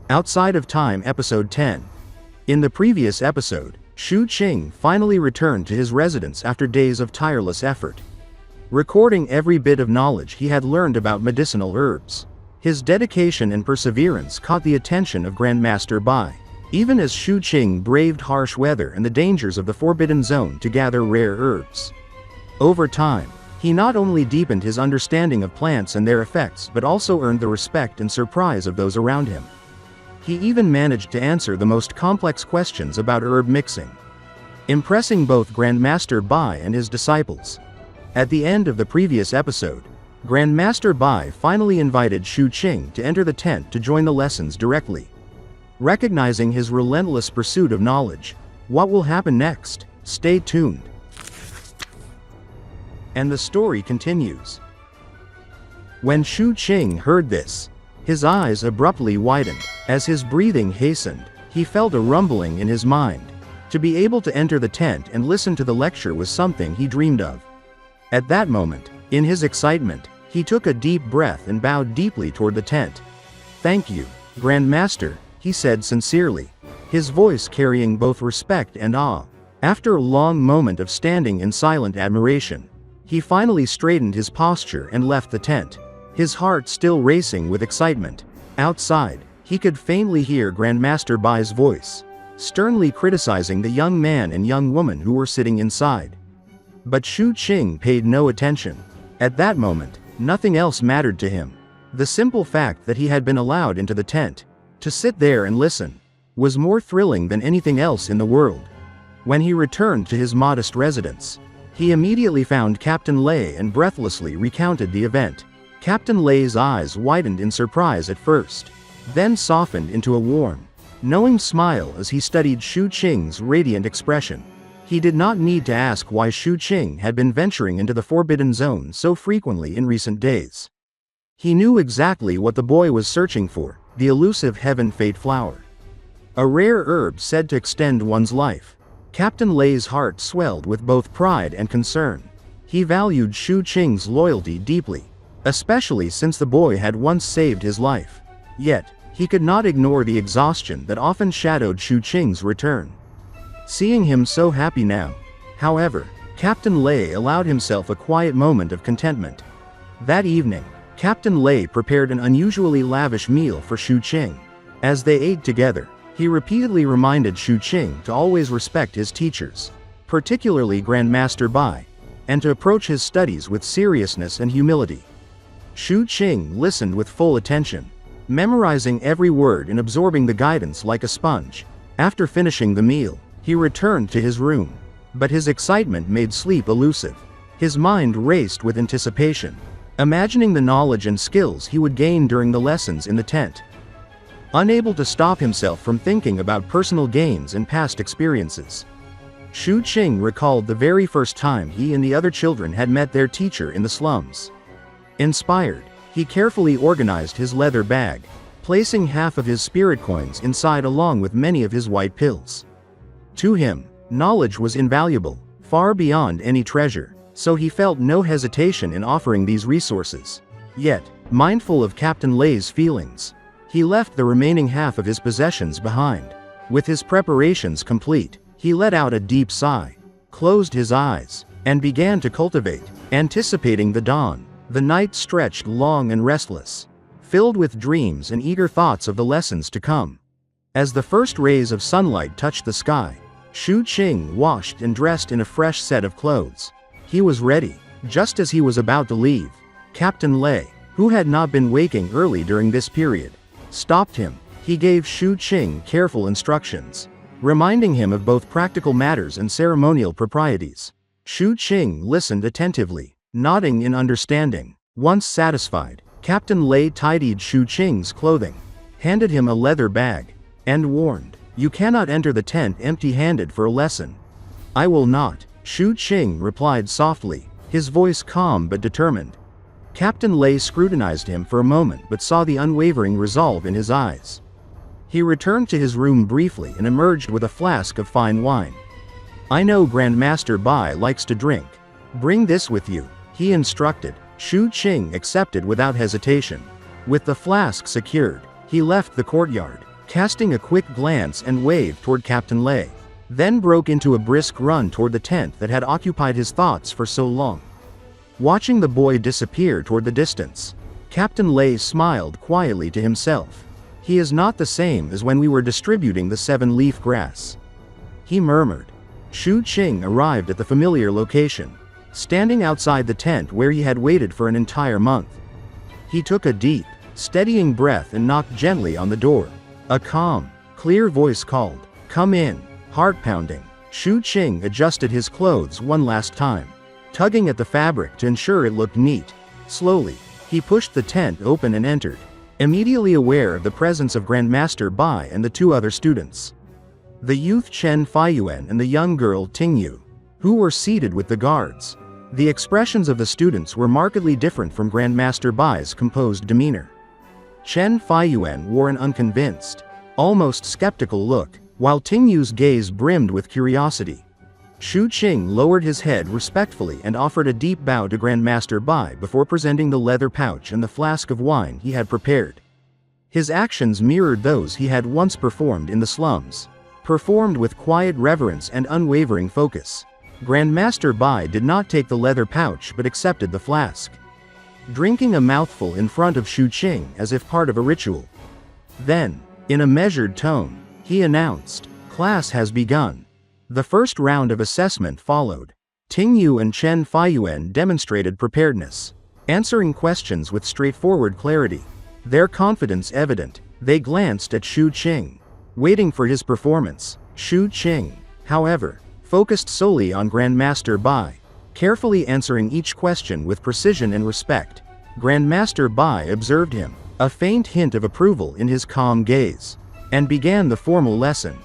Outside of Time Episode 10. In the previous episode, Xu Qing finally returned to his residence after days of tireless effort. Recording every bit of knowledge he had learned about medicinal herbs. His dedication and perseverance caught the attention of Grandmaster Bai, even as Xu Qing braved harsh weather and the dangers of the Forbidden Zone to gather rare herbs. Over time, he not only deepened his understanding of plants and their effects but also earned the respect and surprise of those around him. He even managed to answer the most complex questions about herb mixing, impressing both Grandmaster Bai and his disciples. At the end of the previous episode, Grandmaster Bai finally invited Xu Qing to enter the tent to join the lessons directly. Recognizing his relentless pursuit of knowledge, what will happen next? Stay tuned. And the story continues. When Xu Qing heard this, his eyes abruptly widened. As his breathing hastened, he felt a rumbling in his mind. To be able to enter the tent and listen to the lecture was something he dreamed of. At that moment, in his excitement, he took a deep breath and bowed deeply toward the tent. "Thank you, Grandmaster," he said sincerely, his voice carrying both respect and awe. After a long moment of standing in silent admiration, he finally straightened his posture and left the tent, his heart still racing with excitement. Outside, he could faintly hear Grandmaster Bai's voice, sternly criticizing the young man and young woman who were sitting inside. But Xu Qing paid no attention. At that moment, nothing else mattered to him. The simple fact that he had been allowed into the tent, to sit there and listen, was more thrilling than anything else in the world. When he returned to his modest residence, he immediately found Captain Lei and breathlessly recounted the event. Captain Lei's eyes widened in surprise at first, then softened into a warm, knowing smile as he studied Xu Qing's radiant expression. He did not need to ask why Xu Qing had been venturing into the Forbidden Zone so frequently in recent days. He knew exactly what the boy was searching for, the elusive Heaven Fate flower. A rare herb said to extend one's life. Captain Lei's heart swelled with both pride and concern. He valued Xu Qing's loyalty deeply, especially since the boy had once saved his life. Yet, he could not ignore the exhaustion that often shadowed Xu Qing's return. Seeing him so happy now, however, Captain Lei allowed himself a quiet moment of contentment. That evening, Captain Lei prepared an unusually lavish meal for Xu Qing. As they ate together, he repeatedly reminded Xu Qing to always respect his teachers, particularly Grandmaster Bai, and to approach his studies with seriousness and humility. Xu Qing listened with full attention, memorizing every word and absorbing the guidance like a sponge. After finishing the meal, he returned to his room, but his excitement made sleep elusive. His mind raced with anticipation, imagining the knowledge and skills he would gain during the lessons in the tent. Unable to stop himself from thinking about personal gains and past experiences, Xu Qing recalled the very first time he and the other children had met their teacher in the slums. Inspired, he carefully organized his leather bag, placing half of his spirit coins inside along with many of his white pills. To him, knowledge was invaluable, far beyond any treasure, so he felt no hesitation in offering these resources. Yet, mindful of Captain Lei's feelings, he left the remaining half of his possessions behind. With his preparations complete, he let out a deep sigh, closed his eyes, and began to cultivate, anticipating the dawn. The night stretched long and restless, filled with dreams and eager thoughts of the lessons to come. As the first rays of sunlight touched the sky, Xu Qing washed and dressed in a fresh set of clothes. He was ready. Just as he was about to leave, Captain Lei, who had not been waking early during this period, stopped him. He gave Xu Qing careful instructions, reminding him of both practical matters and ceremonial proprieties. Xu Qing listened attentively, nodding in understanding. Once satisfied, Captain Lei tidied Xu Qing's clothing, handed him a leather bag, and warned, "You cannot enter the tent empty-handed for a lesson." "I will not," Xu Qing replied softly, his voice calm but determined. Captain Lei scrutinized him for a moment but saw the unwavering resolve in his eyes. He returned to his room briefly and emerged with a flask of fine wine. "I know Grandmaster Bai likes to drink. Bring this with you," he instructed. Xu Qing accepted without hesitation. With the flask secured, he left the courtyard, casting a quick glance and wave toward Captain Lei, then broke into a brisk run toward the tent that had occupied his thoughts for so long. Watching the boy disappear toward the distance, Captain Lei smiled quietly to himself. He is not the same as when we were distributing the 7-leaf grass, he murmured. Xu Qing arrived at the familiar location, standing outside the tent where he had waited for an entire month. He took a deep, steadying breath and knocked gently on the door. A calm, clear voice called, "Come in." Heart-pounding, Xu Qing adjusted his clothes one last time, tugging at the fabric to ensure it looked neat. Slowly, he pushed the tent open and entered, immediately aware of the presence of Grandmaster Bai and the 2 other students. The youth Chen Feiyuan and the young girl Tingyu, who were seated with the guards. The expressions of the students were markedly different from Grandmaster Bai's composed demeanor. Chen Feiyuan wore an unconvinced, almost skeptical look, while Tingyu's gaze brimmed with curiosity. Xu Qing lowered his head respectfully and offered a deep bow to Grandmaster Bai before presenting the leather pouch and the flask of wine he had prepared. His actions mirrored those he had once performed in the slums, performed with quiet reverence and unwavering focus. Grandmaster Bai did not take the leather pouch but accepted the flask, drinking a mouthful in front of Xu Qing as if part of a ritual. Then, in a measured tone, he announced, "Class has begun." The first round of assessment followed. Tingyu and Chen Feiyuan demonstrated preparedness, answering questions with straightforward clarity, their confidence evident. They glanced at Xu Qing, waiting for his performance. Xu Qing, however, focused solely on Grandmaster Bai, carefully answering each question with precision and respect. Grandmaster Bai observed him, a faint hint of approval in his calm gaze, and began the formal lesson.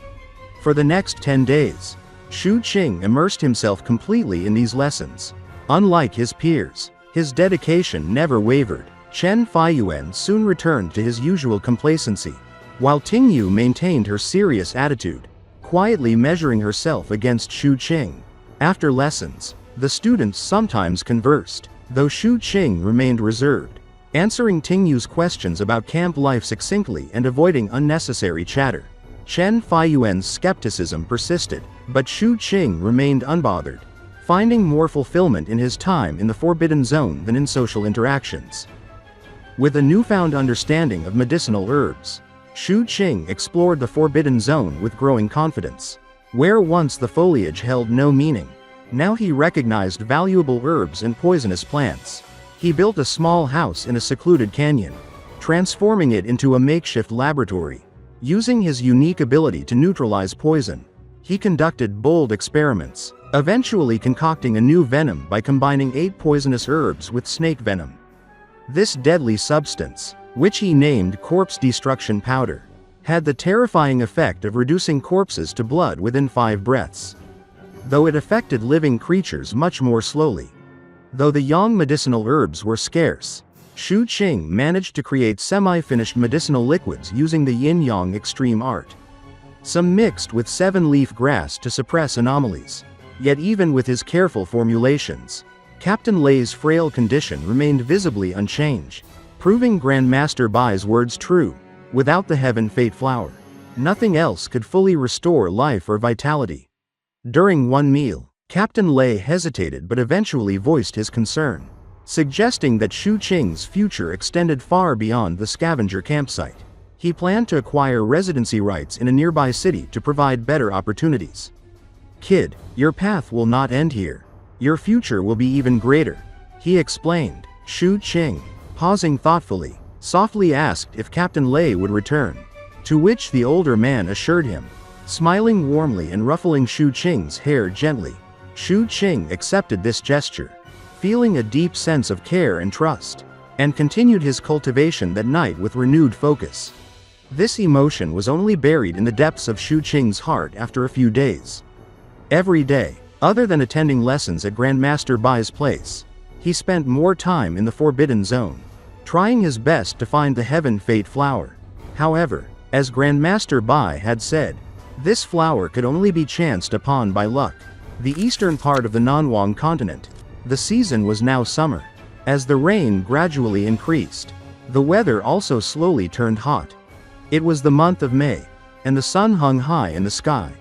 For the next 10 days, Xu Qing immersed himself completely in these lessons. Unlike his peers, his dedication never wavered. Chen Feiyuan soon returned to his usual complacency, while Tingyu maintained her serious attitude, quietly measuring herself against Xu Qing. After lessons, the students sometimes conversed, though Xu Qing remained reserved, answering Tingyu's questions about camp life succinctly and avoiding unnecessary chatter. Chen Feiyuan's skepticism persisted, but Xu Qing remained unbothered, finding more fulfillment in his time in the Forbidden Zone than in social interactions. With a newfound understanding of medicinal herbs, Xu Qing explored the Forbidden Zone with growing confidence. Where once the foliage held no meaning, now he recognized valuable herbs and poisonous plants. He built a small house in a secluded canyon, transforming it into a makeshift laboratory. Using his unique ability to neutralize poison, he conducted bold experiments, eventually concocting a new venom by combining 8 poisonous herbs with snake venom. This deadly substance, which he named corpse destruction powder, had the terrifying effect of reducing corpses to blood within 5 breaths, though it affected living creatures much more slowly. Though the young medicinal herbs were scarce, Xu Qing managed to create semi-finished medicinal liquids using the yin-yang extreme art. Some mixed with 7-leaf grass to suppress anomalies. Yet even with his careful formulations, Captain Lei's frail condition remained visibly unchanged, proving Grandmaster Bai's words true. Without the Heaven Fate flower, nothing else could fully restore life or vitality. During one meal, Captain Lei hesitated but eventually voiced his concern, suggesting that Xu Qing's future extended far beyond the scavenger campsite. He planned to acquire residency rights in a nearby city to provide better opportunities. "Kid, your path will not end here. Your future will be even greater," he explained. Xu Qing, pausing thoughtfully, softly asked if Captain Lei would return, to which the older man assured him, smiling warmly and ruffling Xu Qing's hair gently. Xu Qing accepted this gesture, feeling a deep sense of care and trust, and continued his cultivation that night with renewed focus. This emotion was only buried in the depths of Xu Qing's heart after a few days. Every day, other than attending lessons at Grandmaster Bai's place, he spent more time in the Forbidden Zone, trying his best to find the Heaven Fate flower. However, as Grandmaster Bai had said, this flower could only be chanced upon by luck. The eastern part of the Nanwang continent, the season was now summer. As the rain gradually increased, the weather also slowly turned hot. It was the month of May, and the sun hung high in the sky,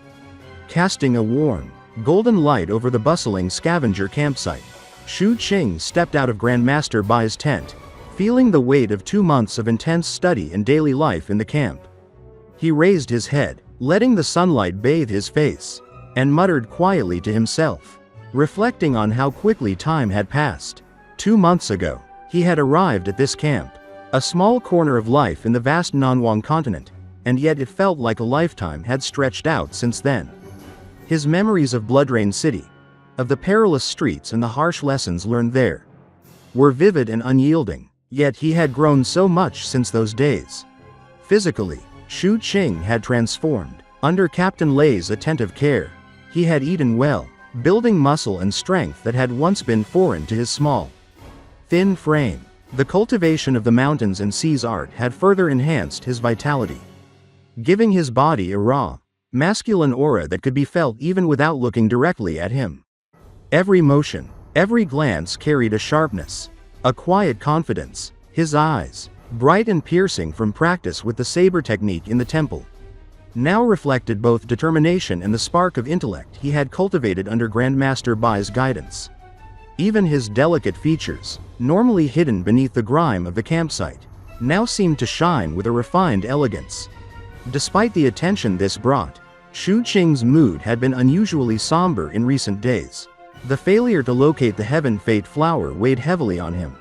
casting a warm, golden light over the bustling scavenger campsite. Xu Qing stepped out of Grandmaster Bai's tent, feeling the weight of 2 months of intense study and daily life in the camp. He raised his head, letting the sunlight bathe his face, and muttered quietly to himself, reflecting on how quickly time had passed. 2 months ago, he had arrived at this camp, a small corner of life in the vast Nanwang continent, and yet it felt like a lifetime had stretched out since then. His memories of Bloodrain City, of the perilous streets and the harsh lessons learned there, were vivid and unyielding, yet he had grown so much since those days. Physically, Xu Qing had transformed. Under Captain Lei's attentive care, he had eaten well, building muscle and strength that had once been foreign to his small, thin frame. The cultivation of the mountains and seas art had further enhanced his vitality, giving his body a raw, masculine aura that could be felt even without looking directly at him. Every motion, every glance carried a sharpness, a quiet confidence. His eyes, bright and piercing from practice with the saber technique in the temple, now reflected both determination and the spark of intellect he had cultivated under Grandmaster Bai's guidance. Even his delicate features, normally hidden beneath the grime of the campsite, now seemed to shine with a refined elegance. Despite the attention this brought, Xu Qing's mood had been unusually somber in recent days. The failure to locate the Heaven Fate flower weighed heavily on him,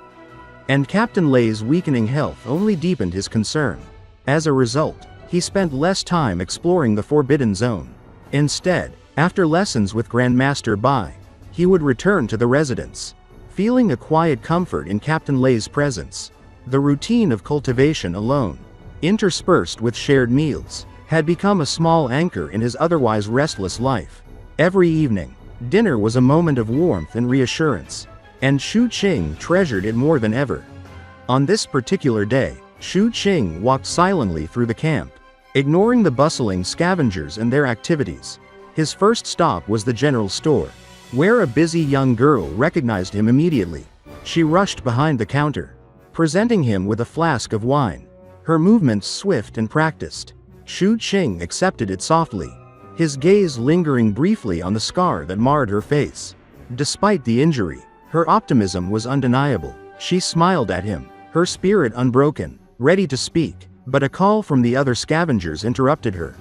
and Captain Lei's weakening health only deepened his concern. As a result, he spent less time exploring the Forbidden Zone. Instead, after lessons with Grandmaster Bai, he would return to the residence, feeling a quiet comfort in Captain Lei's presence. The routine of cultivation alone, interspersed with shared meals, had become a small anchor in his otherwise restless life. Every evening, dinner was a moment of warmth and reassurance, and Xu Qing treasured it more than ever. On this particular day, Xu Qing walked silently through the camp, ignoring the bustling scavengers and their activities. His first stop was the general store, where a busy young girl recognized him immediately. She rushed behind the counter, presenting him with a flask of wine, her movements swift and practiced. Xu Qing accepted it softly, his gaze lingering briefly on the scar that marred her face. Despite the injury, her optimism was undeniable. She smiled at him, her spirit unbroken, ready to speak, but a call from the other scavengers interrupted her.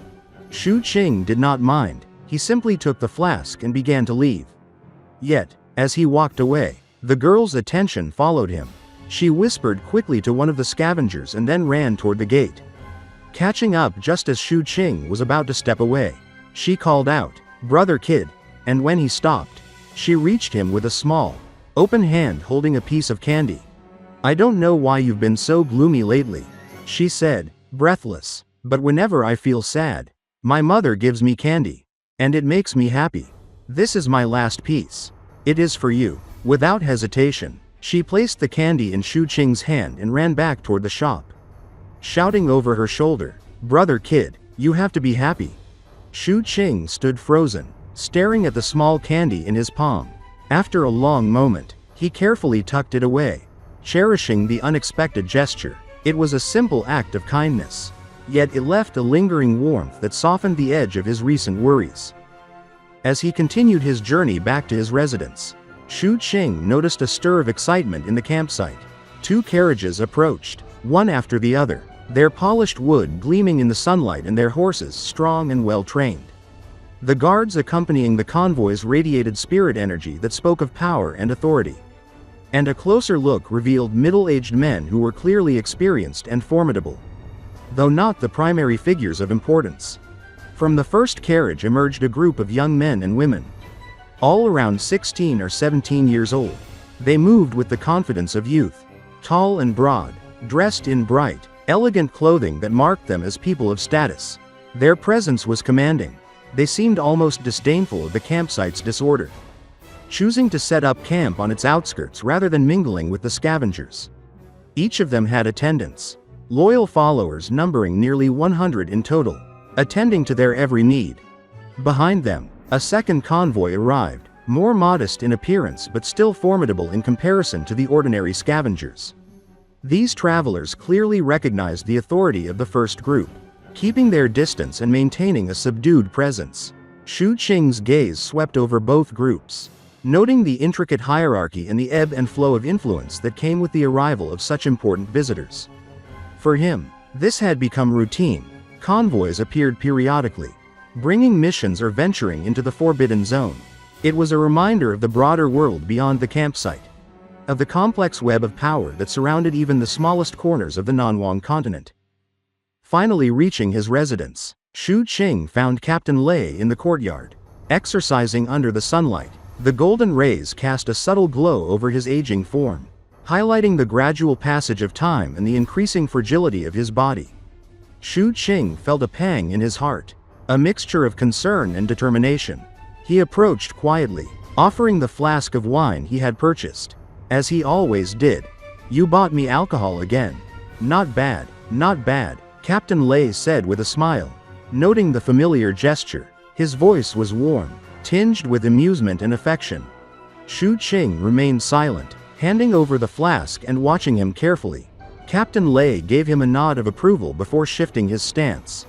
Xu Qing did not mind, he simply took the flask and began to leave. Yet, as he walked away, the girl's attention followed him. She whispered quickly to one of the scavengers and then ran toward the gate. Catching up just as Xu Qing was about to step away, she called out, "Brother kid," and when he stopped, she reached him with a small, open hand holding a piece of candy. "I don't know why you've been so gloomy lately," she said, breathless, "but whenever I feel sad, my mother gives me candy, and it makes me happy. This is my last piece. It is for you." Without hesitation, she placed the candy in Xu Qing's hand and ran back toward the shop, shouting over her shoulder, "Brother kid, you have to be happy." Xu Qing stood frozen, staring at the small candy in his palm. After a long moment, he carefully tucked it away, cherishing the unexpected gesture. It was a simple act of kindness, yet it left a lingering warmth that softened the edge of his recent worries. As he continued his journey back to his residence, Xu Qing noticed a stir of excitement in the campsite. 2 carriages approached, one after the other, their polished wood gleaming in the sunlight and their horses strong and well-trained. The guards accompanying the convoys radiated spirit energy that spoke of power and authority. And a closer look revealed middle-aged men who were clearly experienced and formidable, though not the primary figures of importance. From the first carriage emerged a group of young men and women, all around 16 or 17 years old. They moved with the confidence of youth, tall and broad, dressed in bright, elegant clothing that marked them as people of status. Their presence was commanding. They seemed almost disdainful of the campsite's disorder, choosing to set up camp on its outskirts rather than mingling with the scavengers. Each of them had attendants, loyal followers numbering nearly 100 in total, attending to their every need. Behind them, a second convoy arrived, more modest in appearance but still formidable in comparison to the ordinary scavengers. These travelers clearly recognized the authority of the first group, keeping their distance and maintaining a subdued presence. Xu Qing's gaze swept over both groups, noting the intricate hierarchy and the ebb and flow of influence that came with the arrival of such important visitors. For him, this had become routine. Convoys appeared periodically, bringing missions or venturing into the Forbidden Zone. It was a reminder of the broader world beyond the campsite, of the complex web of power that surrounded even the smallest corners of the Nanwang continent. Finally reaching his residence, Xu Qing found Captain Lei in the courtyard, exercising under the sunlight. The golden rays cast a subtle glow over his aging form, highlighting the gradual passage of time and the increasing fragility of his body. Xu Qing felt a pang in his heart, a mixture of concern and determination. He approached quietly, offering the flask of wine he had purchased. As he always did. "You bought me alcohol again. Not bad, not bad," Captain Lei said with a smile, noting the familiar gesture. His voice was warm, tinged with amusement and affection. Xu Qing remained silent, handing over the flask and watching him carefully. Captain Lei gave him a nod of approval before shifting his stance,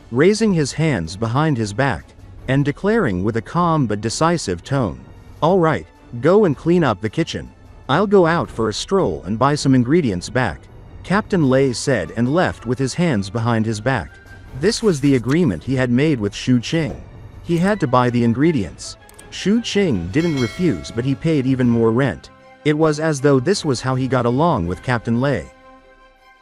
raising his hands behind his back, and declaring with a calm but decisive tone, "All right, go and clean up the kitchen. I'll go out for a stroll and buy some ingredients back," Captain Lei said and left with his hands behind his back. This was the agreement he had made with Xu Qing. He had to buy the ingredients. Xu Qing didn't refuse, but he paid even more rent. It was as though this was how he got along with Captain Lei.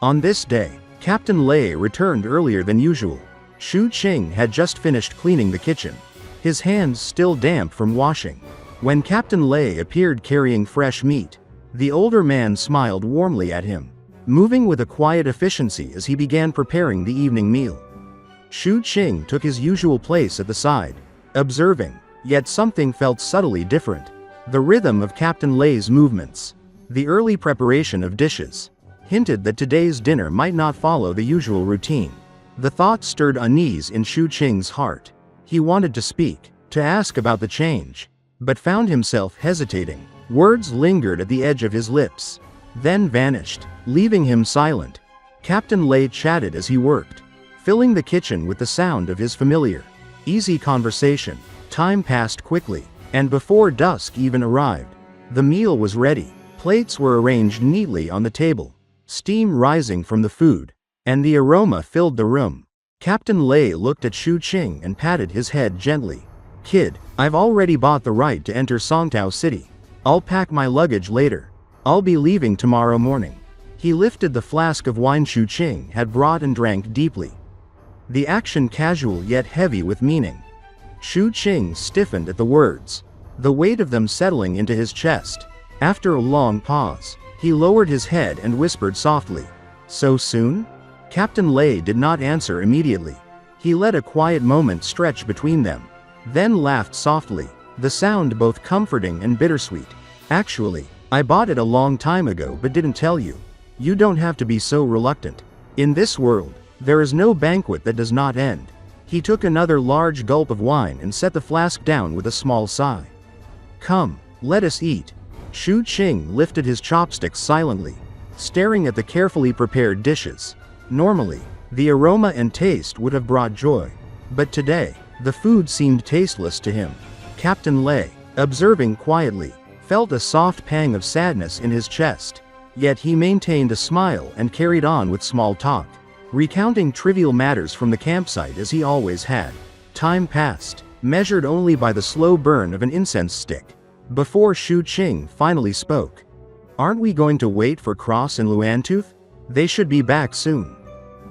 On this day, Captain Lei returned earlier than usual. Xu Qing had just finished cleaning the kitchen, his hands still damp from washing. When Captain Lei appeared carrying fresh meat, the older man smiled warmly at him, moving with a quiet efficiency as he began preparing the evening meal. Xu Qing took his usual place at the side, observing, yet something felt subtly different. The rhythm of Captain Lei's movements, the early preparation of dishes, hinted that today's dinner might not follow the usual routine. The thought stirred unease in Xu Qing's heart. He wanted to speak, to ask about the change, but found himself hesitating. Words lingered at the edge of his lips, then vanished, leaving him silent. Captain Lei chatted as he worked, filling the kitchen with the sound of his familiar, easy conversation. Time passed quickly, and before dusk even arrived, the meal was ready. Plates were arranged neatly on the table, steam rising from the food, and the aroma filled the room. Captain Lei looked at Xu Qing and patted his head gently. "Kid, I've already bought the right to enter Songtao City. I'll pack my luggage later. I'll be leaving tomorrow morning." He lifted the flask of wine Xu Qing had brought and drank deeply, the action casual yet heavy with meaning. Xu Qing stiffened at the words, the weight of them settling into his chest. After a long pause, he lowered his head and whispered softly, "So soon?" Captain Lei did not answer immediately. He let a quiet moment stretch between them, then laughed softly, the sound both comforting and bittersweet. "Actually, I bought it a long time ago but didn't tell you. You don't have to be so reluctant. In this world, there is no banquet that does not end." He took another large gulp of wine and set the flask down with a small sigh. "Come, let us eat." Xu Qing lifted his chopsticks silently, staring at the carefully prepared dishes. Normally, the aroma and taste would have brought joy, but today, the food seemed tasteless to him. Captain Lei, observing quietly, felt a soft pang of sadness in his chest. Yet he maintained a smile and carried on with small talk, recounting trivial matters from the campsite as he always had. Time passed, measured only by the slow burn of an incense stick, before Xu Qing finally spoke. "Aren't we going to wait for Cross and Luantooth? They should be back soon."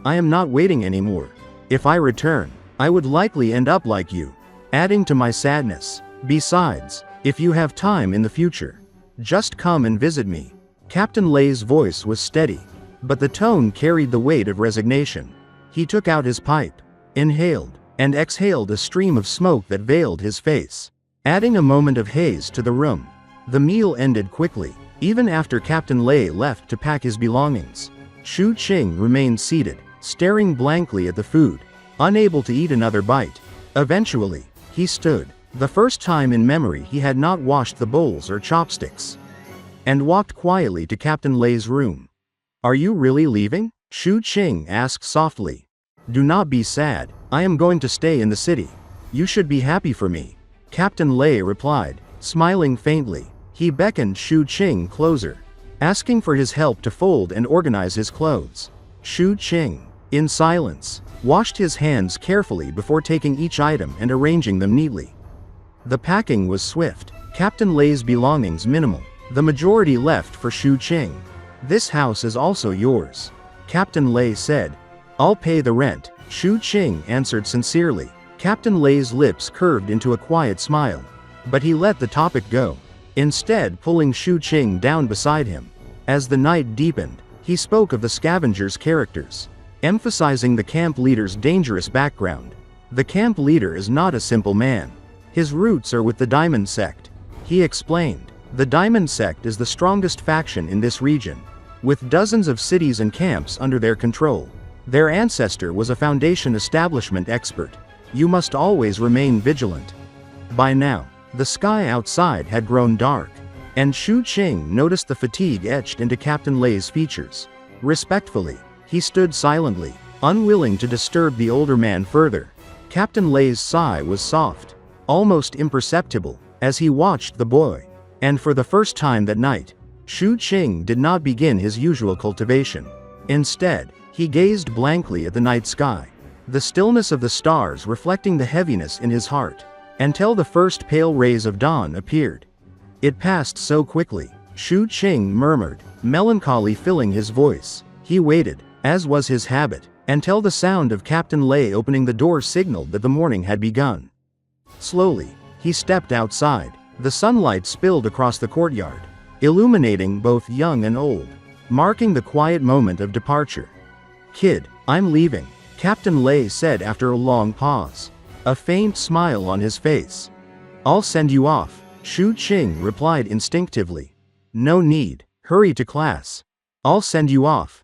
"I am not waiting anymore. If I return, I would likely end up like you, adding to my sadness. Besides, if you have time in the future, just come and visit me." Captain Lei's voice was steady, but the tone carried the weight of resignation. He took out his pipe, inhaled, and exhaled a stream of smoke that veiled his face, adding a moment of haze to the room. The meal ended quickly, even after Captain Lei left to pack his belongings. Xu Qing remained seated, staring blankly at the food, unable to eat another bite. Eventually, he stood, the first time in memory he had not washed the bowls or chopsticks, and walked quietly to Captain Lei's room. Are you really leaving? Xu Qing asked softly. Do not be sad, I am going to stay in the city. You should be happy for me. Captain Lei replied, smiling faintly. He beckoned Xu Qing closer, asking for his help to fold and organize his clothes. Xu Qing, in silence, washed his hands carefully before taking each item and arranging them neatly. The packing was swift, Captain Lei's belongings minimal. The majority left for Xu Qing. This house is also yours, Captain Lei said. I'll pay the rent, Xu Qing answered sincerely. Captain Lei's lips curved into a quiet smile, but he let the topic go, instead pulling Xu Qing down beside him. As the night deepened, he spoke of the scavengers' characters, emphasizing the camp leader's dangerous background. The camp leader is not a simple man. His roots are with the Diamond Sect, he explained. The Diamond Sect is the strongest faction in this region, with dozens of cities and camps under their control. Their ancestor was a Foundation establishment expert. You must always remain vigilant. By now, the sky outside had grown dark, and Xu Qing noticed the fatigue etched into Captain Lei's features. Respectfully, he stood silently, unwilling to disturb the older man further. Captain Lei's sigh was soft, almost imperceptible, as he watched the boy. And for the first time that night, Xu Qing did not begin his usual cultivation. Instead, he gazed blankly at the night sky, the stillness of the stars reflecting the heaviness in his heart, until the first pale rays of dawn appeared. It passed so quickly, Xu Qing murmured, melancholy filling his voice. He waited, as was his habit, until the sound of Captain Lei opening the door signaled that the morning had begun. Slowly, he stepped outside. The sunlight spilled across the courtyard, illuminating both young and old, marking the quiet moment of departure. Kid, I'm leaving, Captain Lei said after a long pause, a faint smile on his face. I'll send you off, Xu Qing replied instinctively. No need, hurry to class. I'll send you off.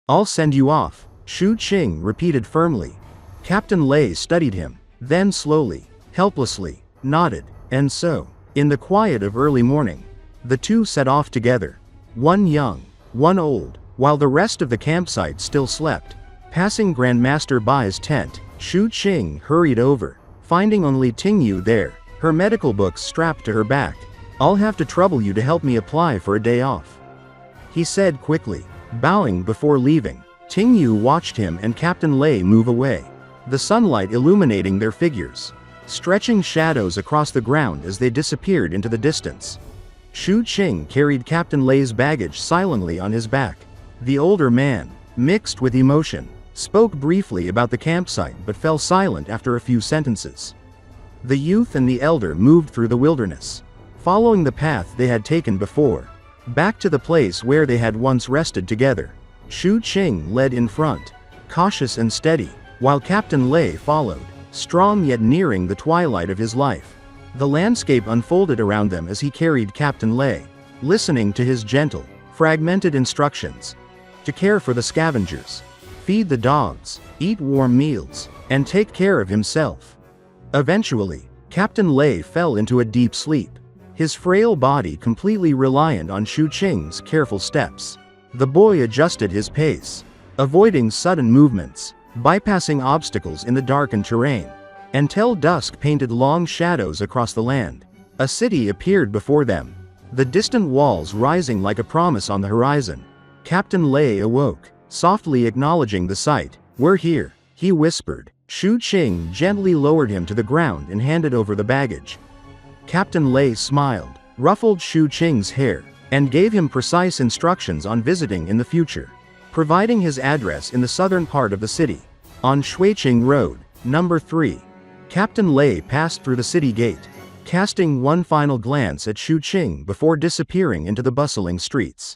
I'll send you off, Xu Qing repeated firmly. Captain Lei studied him, then slowly, helplessly, nodded, and so, in the quiet of early morning, the two set off together, one young, one old, while the rest of the campsite still slept. Passing Grandmaster Bai's tent, Xu Qing hurried over, finding only Tingyu there, her medical books strapped to her back. I'll have to trouble you to help me apply for a day off, he said quickly, bowing before leaving. Tingyu watched him and Captain Lei move away, the sunlight illuminating their figures, stretching shadows across the ground as they disappeared into the distance. Xu Qing carried Captain Lei's baggage silently on his back. The older man, mixed with emotion, spoke briefly about the campsite but fell silent after a few sentences. The youth and the elder moved through the wilderness, following the path they had taken before, back to the place where they had once rested together. Xu Qing led in front, cautious and steady, while Captain Lei followed, strong yet nearing the twilight of his life. The landscape unfolded around them as he carried Captain Lei, listening to his gentle, fragmented instructions. To care for the scavengers, feed the dogs, eat warm meals, and take care of himself. Eventually, Captain Lei fell into a deep sleep, his frail body completely reliant on Xu Qing's careful steps. The boy adjusted his pace, avoiding sudden movements, bypassing obstacles in the darkened terrain, until dusk painted long shadows across the land. A city appeared before them, the distant walls rising like a promise on the horizon. Captain Lei awoke, softly acknowledging the sight. We're here, he whispered. Xu Qing gently lowered him to the ground and handed over the baggage. Captain Lei smiled, ruffled Xu Qing's hair, and gave him precise instructions on visiting in the future, providing his address in the southern part of the city, on Shuiqing Road, number 3. Captain Lei passed through the city gate, casting one final glance at Xu Qing before disappearing into the bustling streets.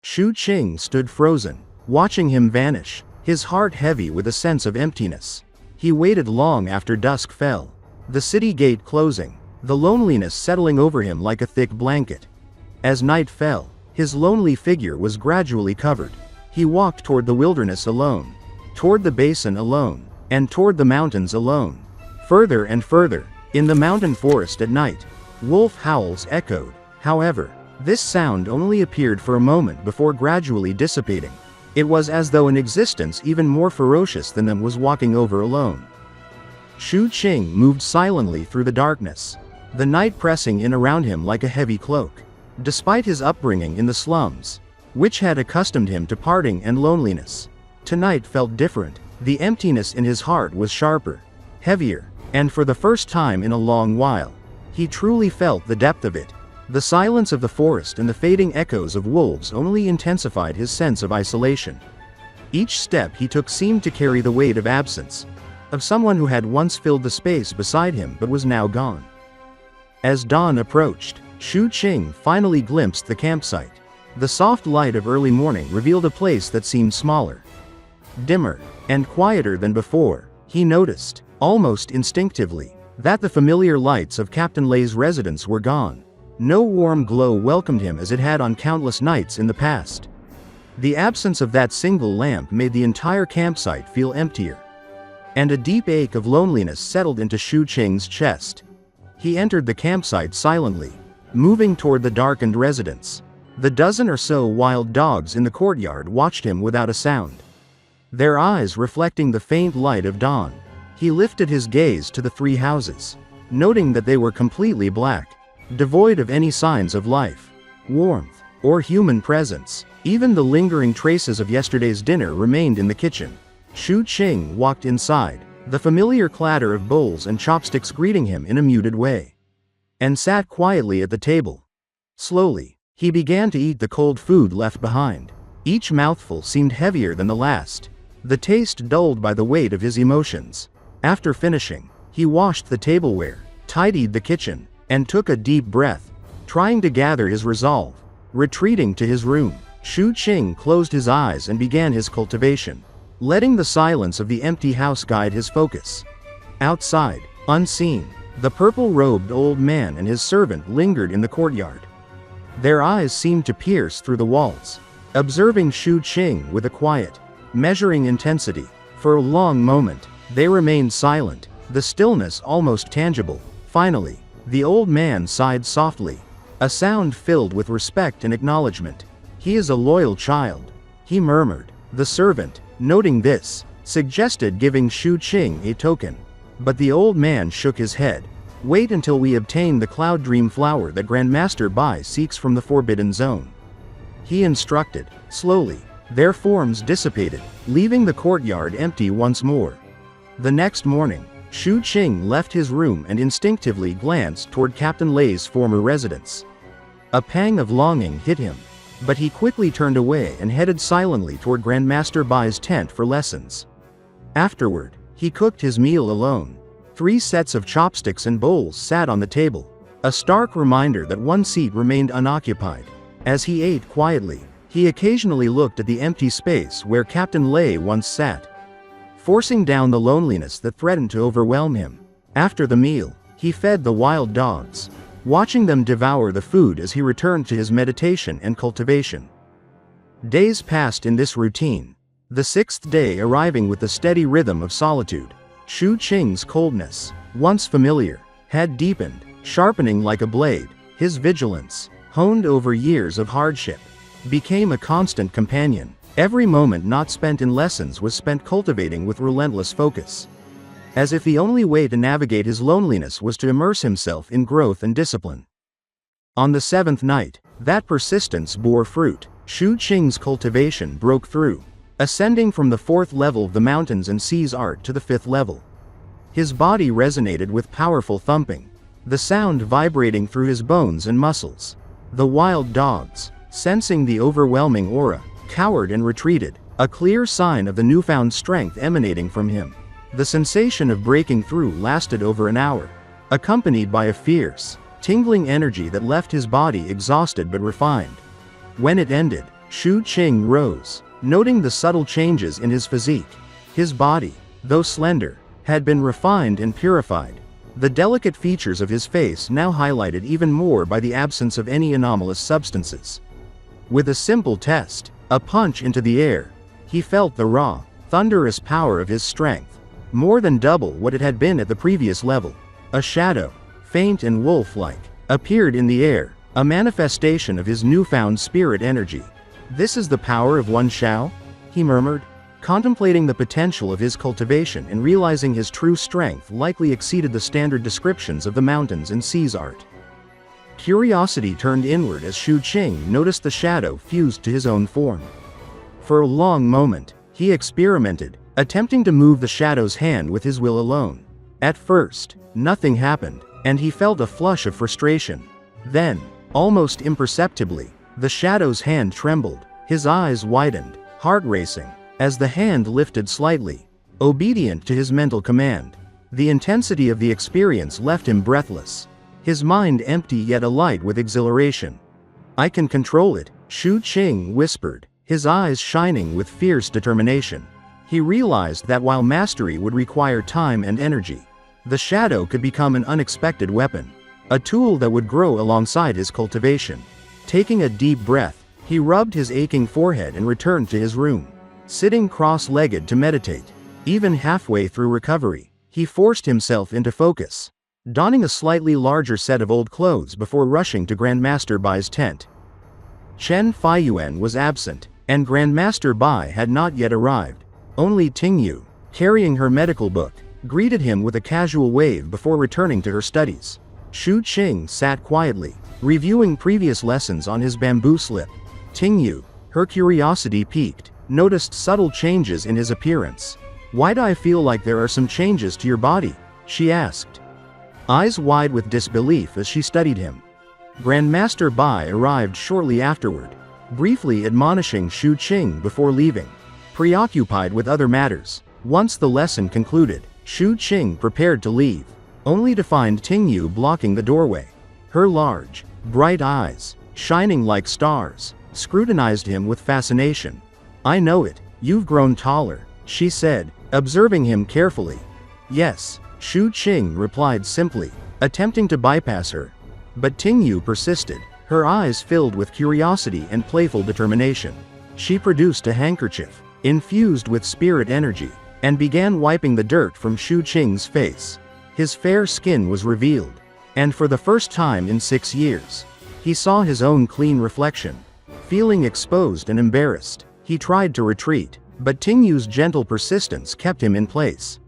Xu Qing stood frozen, watching him vanish, his heart heavy with a sense of emptiness. He waited long after dusk fell, the city gate closing, the loneliness settling over him like a thick blanket. As night fell, his lonely figure was gradually covered. He walked toward the wilderness alone, toward the basin alone, and toward the mountains alone. Further and further, in the mountain forest at night, wolf howls echoed. However, This sound only appeared for a moment before gradually dissipating. It was as though an existence even more ferocious than them was walking over alone. Xu Qing moved silently through the darkness, the night pressing in around him like a heavy cloak. Despite his upbringing in the slums, which had accustomed him to parting and loneliness, tonight felt different. The emptiness in his heart was sharper, heavier, and for the first time in a long while, he truly felt the depth of it. The silence of the forest and the fading echoes of wolves only intensified his sense of isolation. Each step he took seemed to carry the weight of absence, of someone who had once filled the space beside him but was now gone. As dawn approached, Xu Qing finally glimpsed the campsite. The soft light of early morning revealed a place that seemed smaller, dimmer, and quieter than before. He noticed, almost instinctively, that the familiar lights of Captain Lei's residence were gone. No warm glow welcomed him as it had on countless nights in the past. The absence of that single lamp made the entire campsite feel emptier, and a deep ache of loneliness settled into Xu Qing's chest. He entered the campsite silently, moving toward the darkened residence. The dozen or so wild dogs in the courtyard watched him without a sound, their eyes reflecting the faint light of dawn. He lifted his gaze to the three houses, noting that they were completely black, devoid of any signs of life, warmth, or human presence. Even the lingering traces of yesterday's dinner remained in the kitchen. Xu Qing walked inside, the familiar clatter of bowls and chopsticks greeting him in a muted way, and sat quietly at the table. Slowly, he began to eat the cold food left behind. Each mouthful seemed heavier than the last, the taste dulled by the weight of his emotions. After finishing, he washed the tableware, tidied the kitchen, and took a deep breath, trying to gather his resolve. Retreating to his room, Xu Qing closed his eyes and began his cultivation, letting the silence of the empty house guide his focus. Outside, unseen, the purple-robed old man and his servant lingered in the courtyard. Their eyes seemed to pierce through the walls, observing Xu Qing with a quiet, measuring intensity. For a long moment, they remained silent, the stillness almost tangible. Finally, the old man sighed softly, a sound filled with respect and acknowledgement. "He is a loyal child," he murmured. The servant, noting this, suggested giving Xu Qing a token, but the old man shook his head. "Wait until we obtain the Cloud Dream flower that Grandmaster Bai seeks from the Forbidden Zone," he instructed. Slowly, their forms dissipated, leaving the courtyard empty once more. The next morning, Xu Qing left his room and instinctively glanced toward Captain Lei's former residence. A pang of longing hit him, but he quickly turned away and headed silently toward Grandmaster Bai's tent for lessons. Afterward, he cooked his meal alone. 3 sets of chopsticks and bowls sat on the table, a stark reminder that one seat remained unoccupied. As he ate quietly, he occasionally looked at the empty space where Captain Lei once sat, forcing down the loneliness that threatened to overwhelm him. After the meal, he fed the wild dogs, watching them devour the food as he returned to his meditation and cultivation. Days passed in this routine, the 6th day arriving with the steady rhythm of solitude. Xu Qing's coldness, once familiar, had deepened, sharpening like a blade. His vigilance, honed over years of hardship, became a constant companion. Every moment not spent in lessons was spent cultivating with relentless focus, as if the only way to navigate his loneliness was to immerse himself in growth and discipline. On the 7th night, that persistence bore fruit. Xu Qing's cultivation broke through, ascending from the 4th level of the mountains and seas art to the 5th level. His body resonated with powerful thumping, the sound vibrating through his bones and muscles. The wild dogs, sensing the overwhelming aura, cowered and retreated, a clear sign of the newfound strength emanating from him. The sensation of breaking through lasted over an hour, accompanied by a fierce, tingling energy that left his body exhausted but refined. When it ended, Xu Qing rose, noting the subtle changes in his physique. His body, though slender, had been refined and purified, the delicate features of his face now highlighted even more by the absence of any anomalous substances. With a simple test, a punch into the air, he felt the raw, thunderous power of his strength, more than double what it had been at the previous level. A shadow, faint and wolf-like, appeared in the air, a manifestation of his newfound spirit energy. "This is the power of one Xiao?" he murmured, contemplating the potential of his cultivation and realizing his true strength likely exceeded the standard descriptions of the mountains and seas art. Curiosity turned inward as Xu Qing noticed the shadow fused to his own form. For a long moment, he experimented, attempting to move the shadow's hand with his will alone. At first, nothing happened, and he felt a flush of frustration. Then, almost imperceptibly, the shadow's hand trembled, his eyes widened, heart racing, as the hand lifted slightly, obedient to his mental command. The intensity of the experience left him breathless, his mind empty yet alight with exhilaration. "I can control it," Xu Qing whispered, his eyes shining with fierce determination. He realized that while mastery would require time and energy, the shadow could become an unexpected weapon, a tool that would grow alongside his cultivation. Taking a deep breath, he rubbed his aching forehead and returned to his room. Sitting cross-legged to meditate, even halfway through recovery, he forced himself into focus, donning a slightly larger set of old clothes before rushing to Grandmaster Bai's tent. Chen Feiyuan was absent, and Grandmaster Bai had not yet arrived. Only Tingyu, carrying her medical book, greeted him with a casual wave before returning to her studies. Xu Qing sat quietly, reviewing previous lessons on his bamboo slip. Tingyu, her curiosity piqued, noticed subtle changes in his appearance. "Why do I feel like there are some changes to your body?" she asked, eyes wide with disbelief as she studied him. Grandmaster Bai arrived shortly afterward, briefly admonishing Xu Qing before leaving, preoccupied with other matters. Once the lesson concluded, Xu Qing prepared to leave, only to find Tingyu blocking the doorway. Her large, bright eyes, shining like stars, scrutinized him with fascination. "I know it, you've grown taller," she said, observing him carefully. "Yes," Xu Qing replied simply, attempting to bypass her. But Tingyu persisted, her eyes filled with curiosity and playful determination. She produced a handkerchief, infused with spirit energy, and began wiping the dirt from Xu Qing's face. His fair skin was revealed, and for the first time in 6 years, he saw his own clean reflection. Feeling exposed and embarrassed, he tried to retreat, but Tingyu's gentle persistence kept him in place.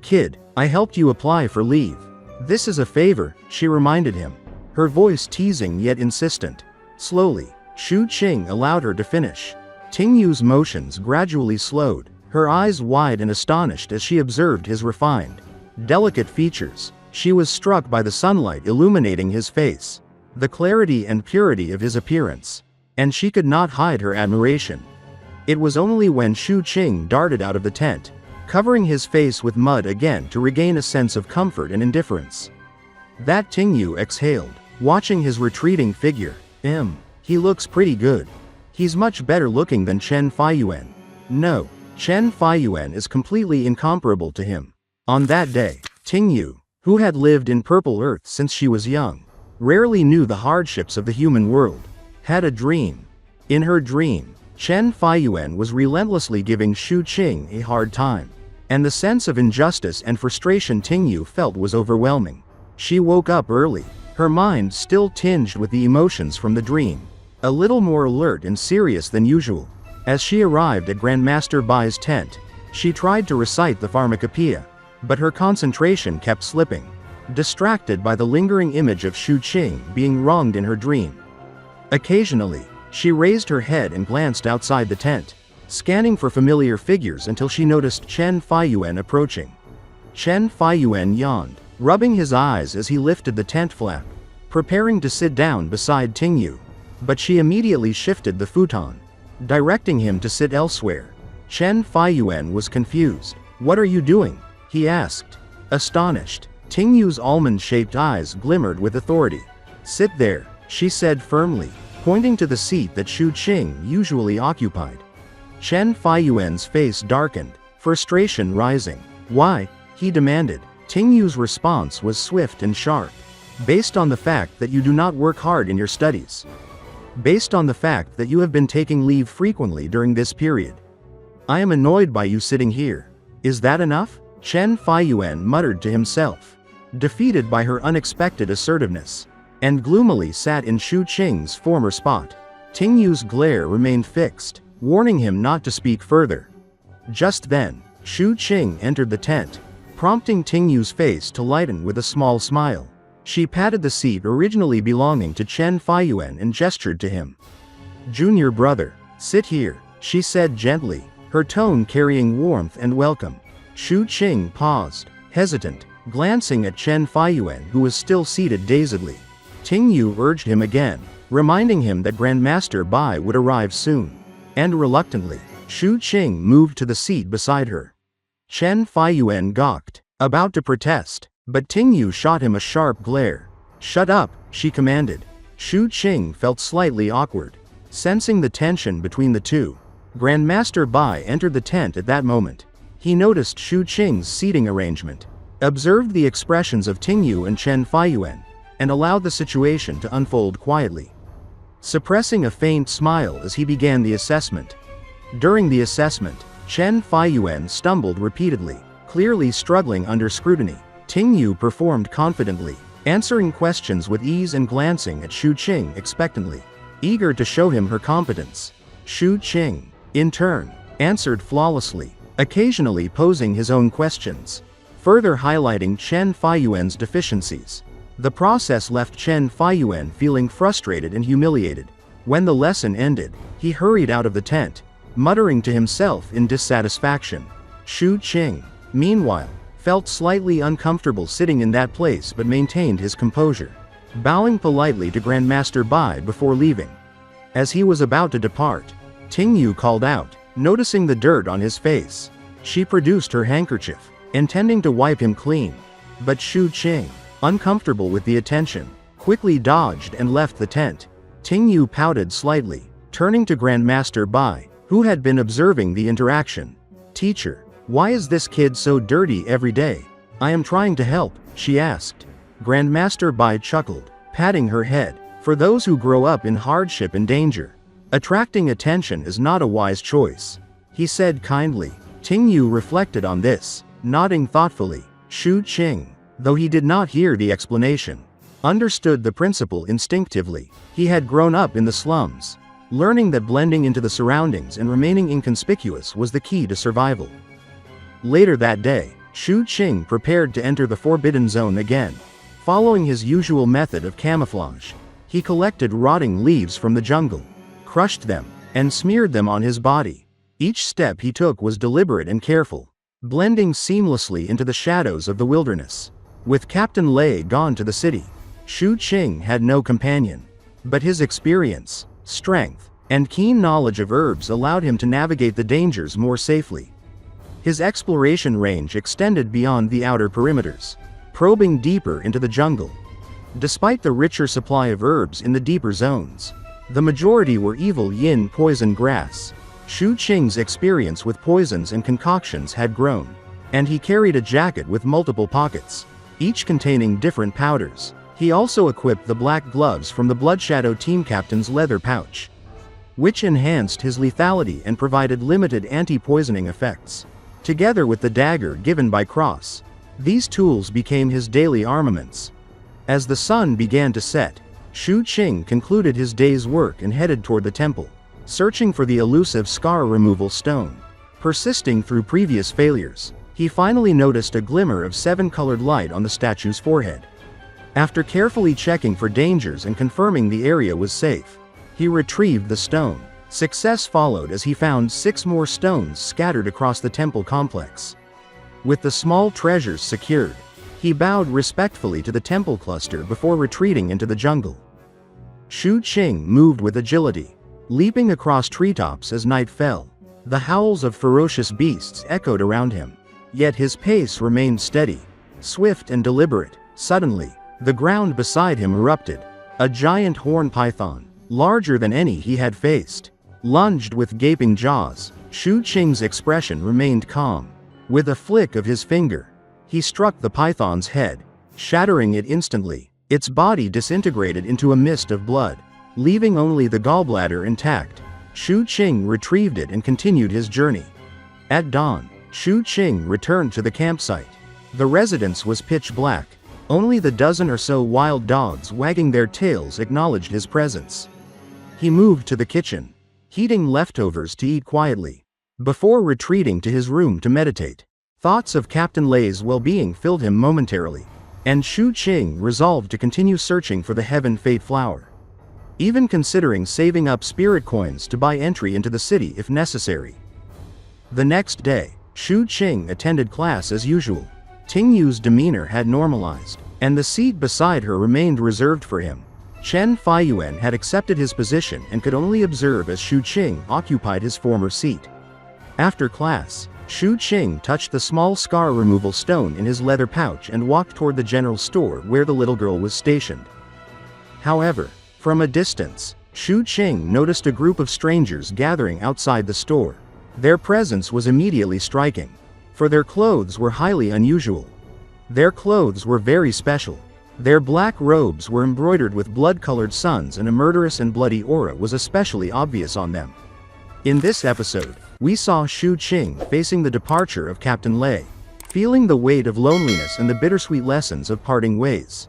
"Kid, I helped you apply for leave. This is a favor," she reminded him, her voice teasing yet insistent. Slowly, Xu Qing allowed her to finish. Tingyu's motions gradually slowed, her eyes wide and astonished as she observed his refined, delicate features. She was struck by the sunlight illuminating his face, the clarity and purity of his appearance, and she could not hide her admiration. It was only when Xu Qing darted out of the tent, covering his face with mud again to regain a sense of comfort and indifference, that Tingyu exhaled, watching his retreating figure. He looks pretty good. He's much better looking than Chen Feiyuan." No, Chen Feiyuan is completely incomparable to him. On that day, Tingyu, who had lived in Purple Earth since she was young, rarely knew the hardships of the human world, had a dream. In her dream, Chen Feiyuan was relentlessly giving Xu Qing a hard time, and the sense of injustice and frustration Tingyu felt was overwhelming. She woke up early, her mind still tinged with the emotions from the dream, a little more alert and serious than usual. As she arrived at Grandmaster Bai's tent, she tried to recite the pharmacopoeia, but her concentration kept slipping, distracted by the lingering image of Xu Qing being wronged in her dream. Occasionally, she raised her head and glanced outside the tent, scanning for familiar figures until she noticed Chen Feiyuan approaching. Chen Feiyuan yawned, rubbing his eyes as he lifted the tent flap, preparing to sit down beside Tingyu. But she immediately shifted the futon, directing him to sit elsewhere. Chen Feiyuan was confused. "What are you doing?" he asked, astonished. Tingyu's almond-shaped eyes glimmered with authority. "Sit there," she said firmly, pointing to the seat that Xu Qing usually occupied. Chen Feiyuan's face darkened, frustration rising. "Why?" he demanded. Tingyu's response was swift and sharp. "Based on the fact that you do not work hard in your studies. Based on the fact that you have been taking leave frequently during this period. I am annoyed by you sitting here. Is that enough?" Chen Feiyuan muttered to himself, defeated by her unexpected assertiveness. and gloomily sat in Xu Qing's former spot. Tingyu's glare remained fixed, warning him not to speak further. Just then, Xu Qing entered the tent, prompting Tingyu's face to lighten with a small smile. She patted the seat originally belonging to Chen Feiyuan and gestured to him. "Junior brother, sit here," she said gently, her tone carrying warmth and welcome. Xu Qing paused, hesitant, glancing at Chen Feiyuan, who was still seated dazedly. Tingyu urged him again, reminding him that Grandmaster Bai would arrive soon. And reluctantly, Xu Qing moved to the seat beside her. Chen Feiyuan gawked, about to protest, but Tingyu shot him a sharp glare. "Shut up," she commanded. Xu Qing felt slightly awkward, sensing the tension between the two. Grandmaster Bai entered the tent at that moment. He noticed Xu Qing's seating arrangement, observed the expressions of Tingyu and Chen Feiyuan, and allowed the situation to unfold quietly, suppressing a faint smile as he began the assessment. During the assessment, Chen Feiyuan stumbled repeatedly, clearly struggling under scrutiny. Tingyu performed confidently, answering questions with ease and glancing at Xu Qing expectantly, eager to show him her competence. Xu Qing, in turn, answered flawlessly, occasionally posing his own questions, further highlighting Chen Feiyuan's deficiencies. The process left Chen Feiyuan feeling frustrated and humiliated. When the lesson ended, he hurried out of the tent, muttering to himself in dissatisfaction. Xu Qing, meanwhile, felt slightly uncomfortable sitting in that place but maintained his composure, bowing politely to Grandmaster Bai before leaving. As he was about to depart, Tingyu called out, noticing the dirt on his face. She produced her handkerchief, intending to wipe him clean. But Xu Qing, uncomfortable with the attention, quickly dodged and left the tent. Tingyu pouted slightly, turning to Grandmaster Bai, who had been observing the interaction. "Teacher, why is this kid so dirty every day?" "I am trying to help," she asked. Grandmaster Bai chuckled, patting her head. "For those who grow up in hardship and danger, attracting attention is not a wise choice," he said kindly. Tingyu reflected on this, nodding thoughtfully. Xu Qing, though he did not hear the explanation, understood the principle instinctively. He had grown up in the slums, learning that blending into the surroundings and remaining inconspicuous was the key to survival. Later that day, Xu Qing prepared to enter the Forbidden Zone again. Following his usual method of camouflage, he collected rotting leaves from the jungle, crushed them, and smeared them on his body. Each step he took was deliberate and careful, blending seamlessly into the shadows of the wilderness. With Captain Lei gone to the city, Xu Qing had no companion, but his experience, strength, and keen knowledge of herbs allowed him to navigate the dangers more safely. His exploration range extended beyond the outer perimeters, probing deeper into the jungle. Despite the richer supply of herbs in the deeper zones, the majority were evil yin poison grass. Xu Qing's experience with poisons and concoctions had grown, and he carried a jacket with multiple pockets, each containing different powders. He also equipped the black gloves from the Bloodshadow team captain's leather pouch, which enhanced his lethality and provided limited anti-poisoning effects. Together with the dagger given by Cross, these tools became his daily armaments. As the sun began to set, Xu Qing concluded his day's work and headed toward the temple, searching for the elusive scar removal stone. Persisting through previous failures, he finally noticed a glimmer of seven-colored light on the statue's forehead. After carefully checking for dangers and confirming the area was safe, he retrieved the stone. Success followed as he found 6 more stones scattered across the temple complex. With the small treasures secured, he bowed respectfully to the temple cluster before retreating into the jungle. Xu Qing moved with agility, leaping across treetops as night fell. The howls of ferocious beasts echoed around him, yet his pace remained steady, swift and deliberate. Suddenly, the ground beside him erupted. A giant horn python, larger than any he had faced, lunged with gaping jaws. Xu Qing's expression remained calm. With a flick of his finger, he struck the python's head, shattering it instantly. Its body disintegrated into a mist of blood, leaving only the gallbladder intact. Xu Qing retrieved it and continued his journey. At dawn, Xu Qing returned to the campsite. The residence was pitch black, Only the dozen or so wild dogs wagging their tails acknowledged his presence. He moved to the kitchen, heating leftovers to eat quietly, before retreating to his room to meditate. Thoughts of Captain Lei's well-being filled him momentarily, and Xu Qing resolved to continue searching for the Heaven Fate flower, even considering saving up spirit coins to buy entry into the city if necessary. The next day, Xu Qing attended class as usual. Tingyu's demeanor had normalized, and the seat beside her remained reserved for him. Chen Feiyuan had accepted his position and could only observe as Xu Qing occupied his former seat. After class, Xu Qing touched the small scar removal stone in his leather pouch and walked toward the general store where the little girl was stationed. However, from a distance, Xu Qing noticed a group of strangers gathering outside the store. Their presence was immediately striking, for their clothes were highly unusual. Their clothes were very special. Their black robes were embroidered with blood-colored suns, and a murderous and bloody aura was especially obvious on them. In this episode, we saw Xu Qing facing the departure of Captain Lei, feeling the weight of loneliness and the bittersweet lessons of parting ways.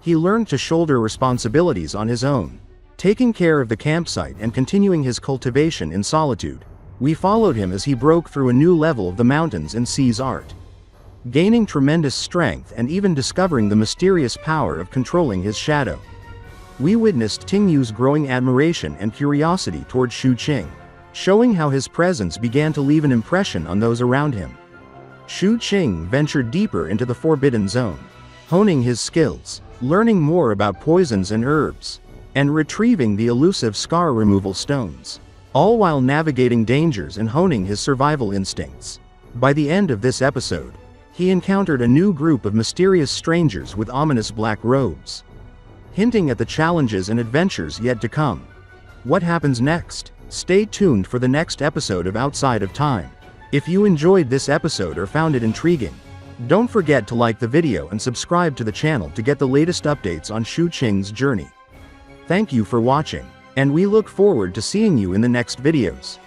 He learned to shoulder responsibilities on his own, taking care of the campsite and continuing his cultivation in solitude. We followed him as he broke through a new level of the mountains and seas art, gaining tremendous strength and even discovering the mysterious power of controlling his shadow. We witnessed Tingyu's growing admiration and curiosity toward Xu Qing, showing how his presence began to leave an impression on those around him. Xu Qing ventured deeper into the forbidden zone, honing his skills, learning more about poisons and herbs, and retrieving the elusive scar removal stones, all while navigating dangers and honing his survival instincts. By the end of this episode, he encountered a new group of mysterious strangers with ominous black robes, hinting at the challenges and adventures yet to come. What happens next? Stay tuned for the next episode of Outside of Time. If you enjoyed this episode or found it intriguing, don't forget to like the video and subscribe to the channel to get the latest updates on Xu Qing's journey. Thank you for watching, and we look forward to seeing you in the next videos.